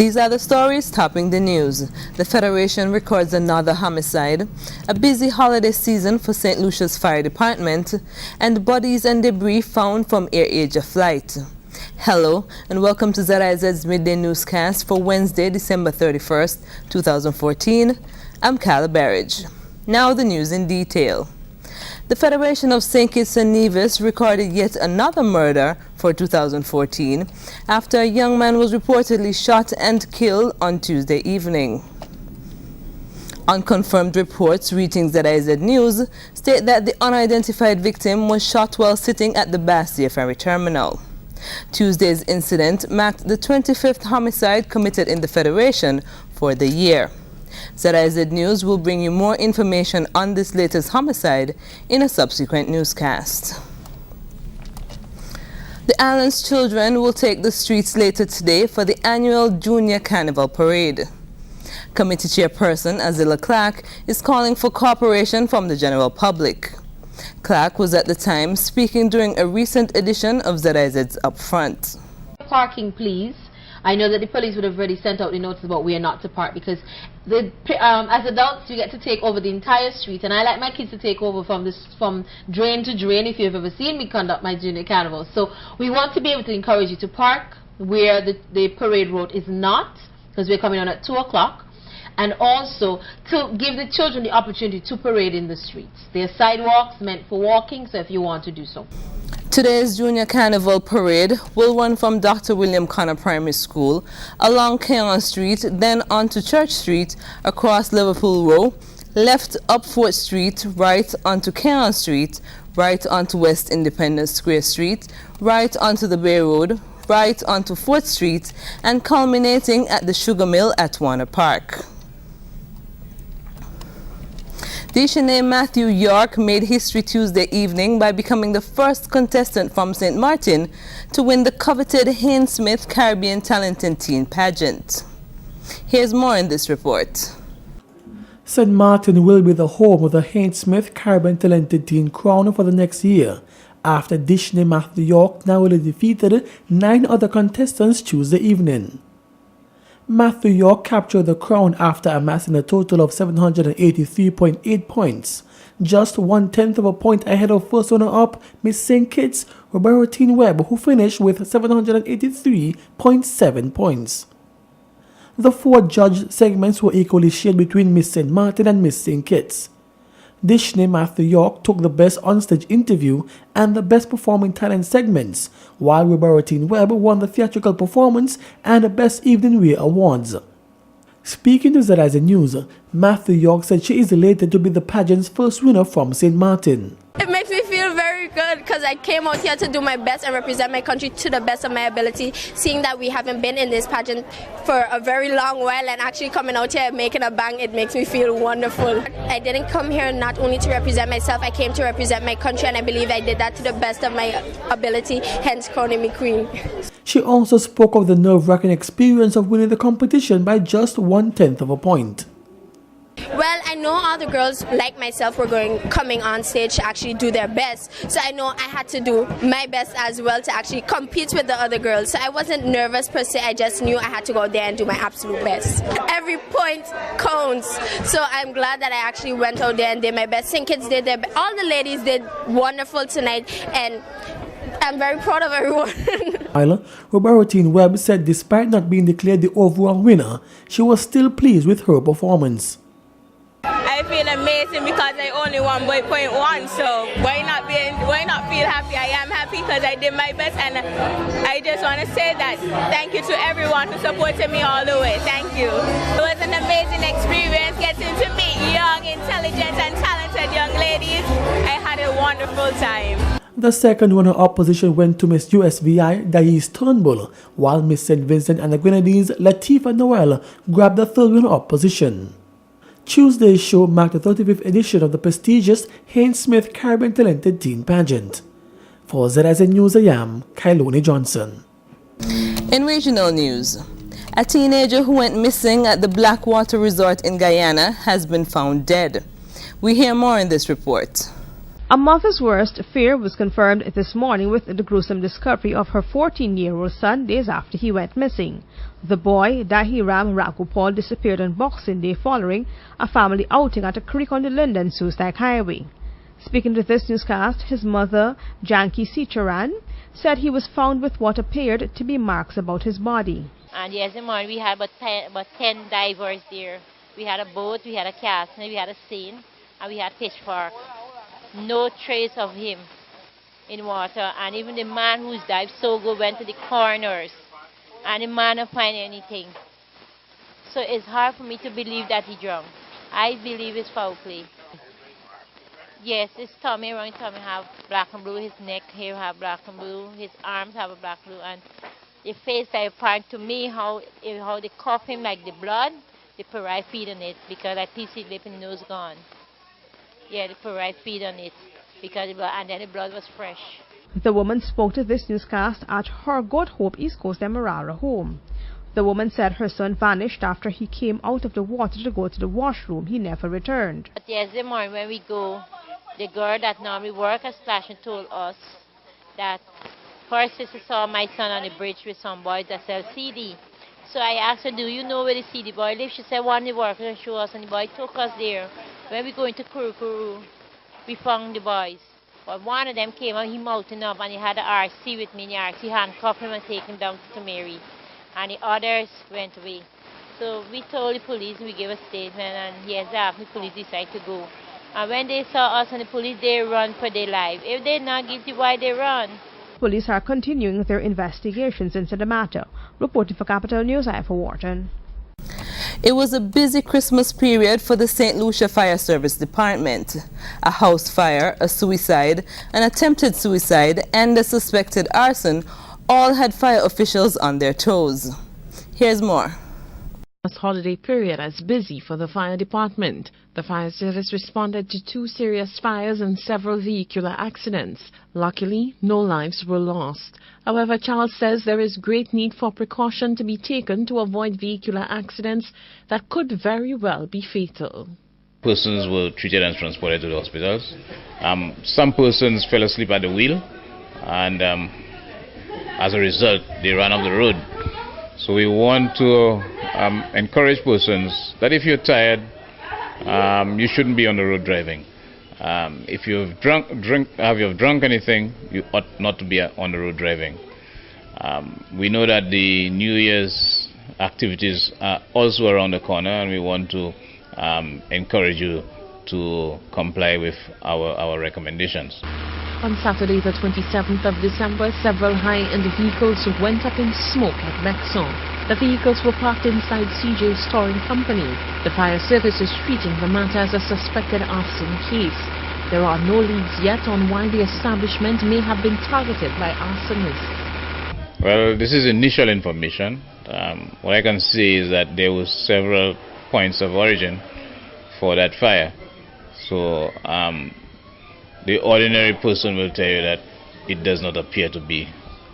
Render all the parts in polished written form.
These are the stories topping the news. The Federation records another homicide, a busy holiday season for St. Lucia's Fire Department, and bodies and debris found from Air Asia flight. Hello, and welcome to ZIZ Midday Newscast for Wednesday, December 31st, 2014. I'm Carla Barrage. Now the news in detail. The Federation of St. Kitts and Nevis recorded yet another murder for 2014 after a young man was reportedly shot and killed on Tuesday evening. Unconfirmed reports reaching ZIZ News state that the unidentified victim was shot while sitting at the Bastia ferry terminal. Tuesday's incident marked the 25th homicide committed in the Federation for the year. ZIZ News will bring you more information on this latest homicide in a subsequent newscast. The island's children will take the streets later today for the annual Junior Carnival Parade. Committee Chairperson Azila Clark is calling for cooperation from the general public. Clark was at the time speaking during a recent edition of ZIZ's Upfront. Parking, please. I know that the police would have already sent out the notice about where not to park, because as adults we get to take over the entire street, and I like my kids to take over from drain to drain, if you've ever seen me conduct my junior carnival. So we want to be able to encourage you to park where the parade route is not, because we're coming on at 2 o'clock, and also to give the children the opportunity to parade in the streets. There are sidewalks meant for walking, so if you want to do so. Today's Junior Carnival Parade will run from Dr. William Connor Primary School along Keon Street, then onto Church Street, across Liverpool Row, left up Fort Street, right onto Keon Street, right onto West Independence Square Street, right onto the Bay Road, right onto 4th Street, and culminating at the Sugar Mill at Warner Park. Deshanae Matthew York made history Tuesday evening by becoming the first contestant from St. Martin to win the coveted Haynes Smith Caribbean Talent and Teen Pageant. Here's more in this report. St. Martin will be the home of the Haynes Smith Caribbean Talented Teen Crown for the next year, after Deshanae Matthew York narrowly defeated 9 other contestants Tuesday evening. Matthew York captured the crown after amassing a total of 783.8 points, just 1/10 of a point ahead of first runner-up Miss St. Kitts, Roberta Webb, who finished with 783.7 points. The 4 judged segments were equally shared between Miss St. Martin and Miss St. Kitts. Deshanae Matthew York took the Best Onstage Interview and the Best Performing Talent segments, while Roberta Webb won the Theatrical Performance and the Best Evening Wear awards. Speaking to ZIZ News, Matthew York said she is elated to be the pageant's first winner from St. Martin. It makes me feel very good because I came out here to do my best and represent my country to the best of my ability, seeing that we haven't been in this pageant for a very long while, and actually coming out here and making a bang, it makes me feel wonderful. I didn't come here not only to represent myself, I came to represent my country, and I believe I did that to the best of my ability, hence crowning me queen. She also spoke of the nerve-wracking experience of winning the competition by just 1/10 of a point. Well, I know all the girls like myself were coming on stage to actually do their best, so I know I had to do my best as well to actually compete with the other girls. So I wasn't nervous per se, I just knew I had to go there and do my absolute best. Every point counts, so I'm glad that I actually went out there and did my best. St. Kitts did their best. All the ladies did wonderful tonight, and I'm very proud of everyone. Roberta Webb said despite not being declared the overall winner, she was still pleased with her performance. I feel amazing because I only won by 0.1, so why not feel happy? I am happy because I did my best, and I just want to say that thank you to everyone who supported me all the way. Thank you. It was an amazing experience getting to meet young, intelligent and talented young ladies. I had a wonderful time. The second runner-up position went to Miss USVI Dais Turnbull, while Miss St. Vincent and the Grenadines Latifa Noel grabbed the third runner-up position. Tuesday's show marked the 35th edition of the prestigious Haynes Smith Caribbean Talented Teen Pageant. For ZIZ News, I am Kailoni Johnson. In regional news, a teenager who went missing at the Blackwater Resort in Guyana has been found dead. We hear more in this report. A mother's worst fear was confirmed this morning with the gruesome discovery of her 14-year-old son days after he went missing. The boy, Dahiram Rakupal, disappeared on Boxing Day following a family outing at a creek on the London-Sussex Highway. Speaking to this newscast, his mother, Janki Sicharan, said he was found with what appeared to be marks about his body. And yesterday morning we had about 10 divers there. We had a boat, we had a cast, we had a seine, and we had pitchfork. No trace of him in water, and even the man who's dived so good went to the corners, and the man didn't find anything. So it's hard for me to believe that he drowned. I believe it's foul play. Yes, his tummy, around his tummy have black and blue, his neck here have black and blue, his arms have a black and blue, and the face that apparent to me how they cough him like the blood, the peri feed on it, because I piece his lip and nose gone. Yeah, the peri feed on it, because the blood, and then the blood was fresh. The woman spoke to this newscast at her Good Hope East Coast Demerara home. The woman said her son vanished after he came out of the water to go to the washroom. He never returned. But yesterday morning when we go, the girl that normally works at Splash and told us that her sister saw my son on the bridge with some boys that sell CD. So I asked her, do you know where the CD boy lives? She said one of the workers showed us, and the boy took us there. When we go into Kuru, we found the boys. But one of them came out, he mounted up, and he had the RC with me in the RC, handcuffed him and take him down to Mary. And the others went away. So we told the police, we gave a statement, and yesterday after the police decided to go. And when they saw us and the police, they run for their life. If they're not guilty, why they run? Police are continuing their investigations into the matter. Reporting for Capital News, I am for Wharton. It was a busy Christmas period for the St. Lucia Fire Service Department. A house fire, a suicide, an attempted suicide, and a suspected arson all had fire officials on their toes. Here's more. This holiday period is busy for the fire department. The fire service responded to 2 serious fires and several vehicular accidents. Luckily, no lives were lost. However, Charles says there is great need for precaution to be taken to avoid vehicular accidents that could very well be fatal. Persons were treated and transported to the hospitals. Some persons fell asleep at the wheel, and as a result, they ran off the road. So we want to encourage persons that if you're tired, you shouldn't be on the road driving. If you've drunk anything, you ought not to be on the road driving. We know that the New Year's activities are also around the corner, and we want to encourage you to comply with our recommendations. On Saturday, the 27th of December, several high-end vehicles went up in smoke at Bexon. The vehicles were parked inside CJ's Touring Company. The fire service is treating the matter as a suspected arson case. There are no leads yet on why the establishment may have been targeted by arsonists. Well, this is initial information. What I can say is that there were several points of origin for that fire. So the ordinary person will tell you that it does not appear to be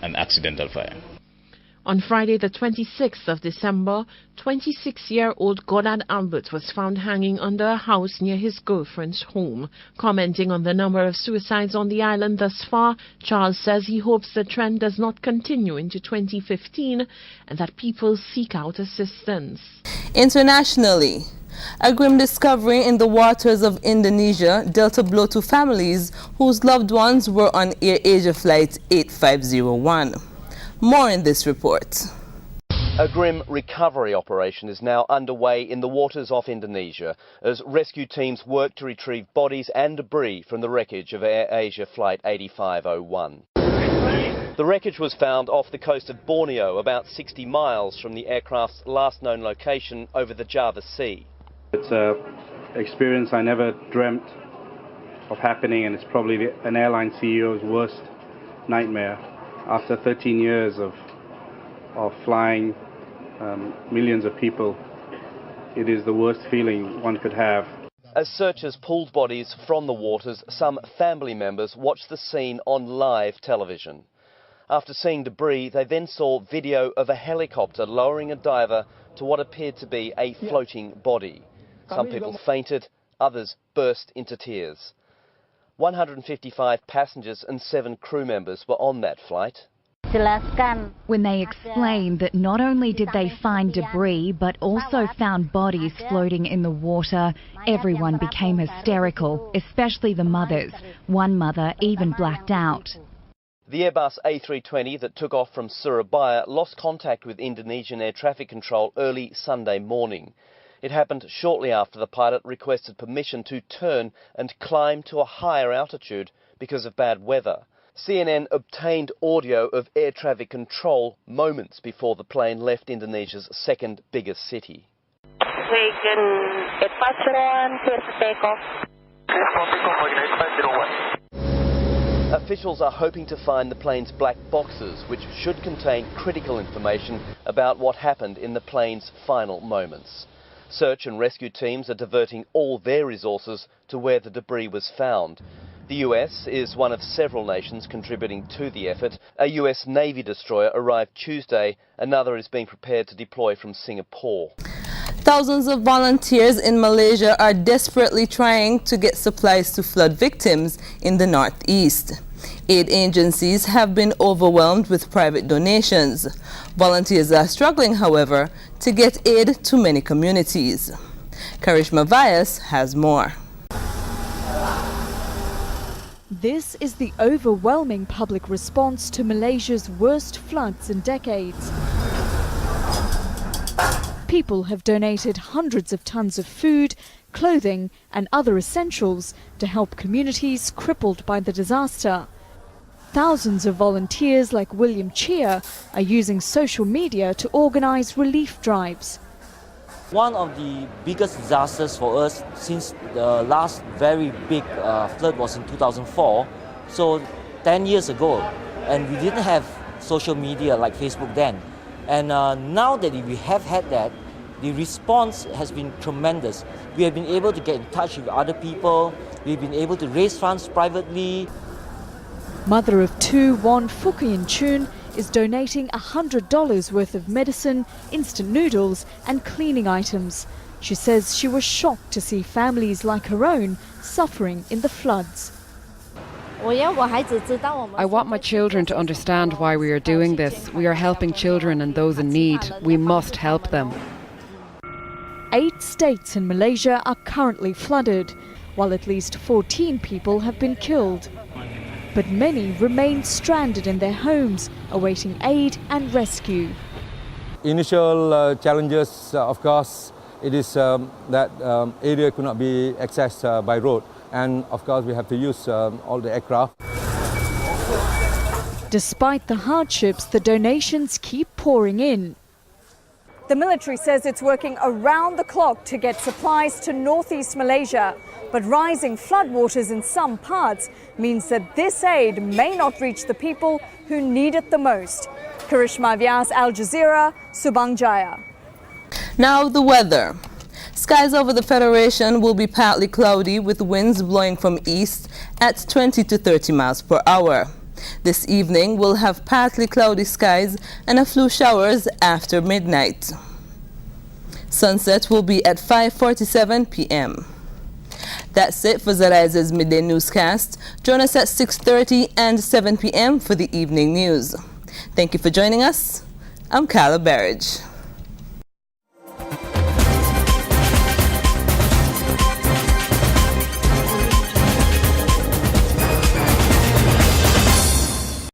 an accidental fire. On Friday, the 26th of December, 26-year-old Goddard Albert was found hanging under a house near his girlfriend's home. Commenting on the number of suicides on the island thus far, Charles says he hopes the trend does not continue into 2015 and that people seek out assistance. Internationally, a grim discovery in the waters of Indonesia dealt a blow to families whose loved ones were on Air Asia Flight 8501. More in this report. A grim recovery operation is now underway in the waters off Indonesia as rescue teams work to retrieve bodies and debris from the wreckage of Air Asia Flight 8501. The wreckage was found off the coast of Borneo, about 60 miles from the aircraft's last known location over the Java Sea. It's an experience I never dreamt of happening, and it's probably an airline CEO's worst nightmare. After 13 years of flying millions of people, it is the worst feeling one could have. As searchers pulled bodies from the waters, some family members watched the scene on live television. After seeing debris, they then saw video of a helicopter lowering a diver to what appeared to be a floating body. Some people fainted, others burst into tears. 155 passengers and 7 crew members were on that flight. When they explained that not only did they find debris but also found bodies floating in the water, everyone became hysterical, especially the mothers. One mother even blacked out. The Airbus A320 that took off from Surabaya lost contact with Indonesian air traffic control early Sunday morning. It happened shortly after the pilot requested permission to turn and climb to a higher altitude because of bad weather. CNN obtained audio of air traffic control moments before the plane left Indonesia's second biggest city. Officials are hoping to find the plane's black boxes, which should contain critical information about what happened in the plane's final moments. Search and rescue teams are diverting all their resources to where the debris was found. The US is one of several nations contributing to the effort. A US Navy destroyer arrived Tuesday. Another is being prepared to deploy from Singapore. Thousands of volunteers in Malaysia are desperately trying to get supplies to flood victims in the northeast. Aid agencies have been overwhelmed with private donations. Volunteers are struggling, however, to get aid to many communities. Karishma Vyas has more. This is the overwhelming public response to Malaysia's worst floods in decades. People have donated hundreds of tons of food, clothing and other essentials to help communities crippled by the disaster. Thousands of volunteers like William Chia are using social media to organize relief drives. One of the biggest disasters for us since the last very big flood was in 2004, so 10 years ago, and we didn't have social media like Facebook then. And now that we have had that, the response has been tremendous. We have been able to get in touch with other people, we've been able to raise funds privately. Mother of 2, Won Fukian Chun, is donating $100 worth of medicine, instant noodles and cleaning items. She says she was shocked to see families like her own suffering in the floods. I want my children to understand why we are doing this. We are helping children and those in need. We must help them. 8 states in Malaysia are currently flooded, while at least 14 people have been killed. But many remain stranded in their homes, awaiting aid and rescue. Initial challenges, of course, it is that area could not be accessed by road. And of course, we have to use all the aircraft. Despite the hardships, the donations keep pouring in. The military says it's working around the clock to get supplies to northeast Malaysia. But rising floodwaters in some parts means that this aid may not reach the people who need it the most. Karishma Vyas, Al Jazeera, Subang Jaya. Now the weather. Skies over the Federation will be partly cloudy with winds blowing from east at 20 to 30 miles per hour. This evening we'll have partly cloudy skies and a few showers after midnight. Sunset will be at 5:47 p.m. That's it for ZIZ's Midday Newscast. Join us at 6:30 and 7 p.m. for the evening news. Thank you for joining us. I'm Carla Barrage.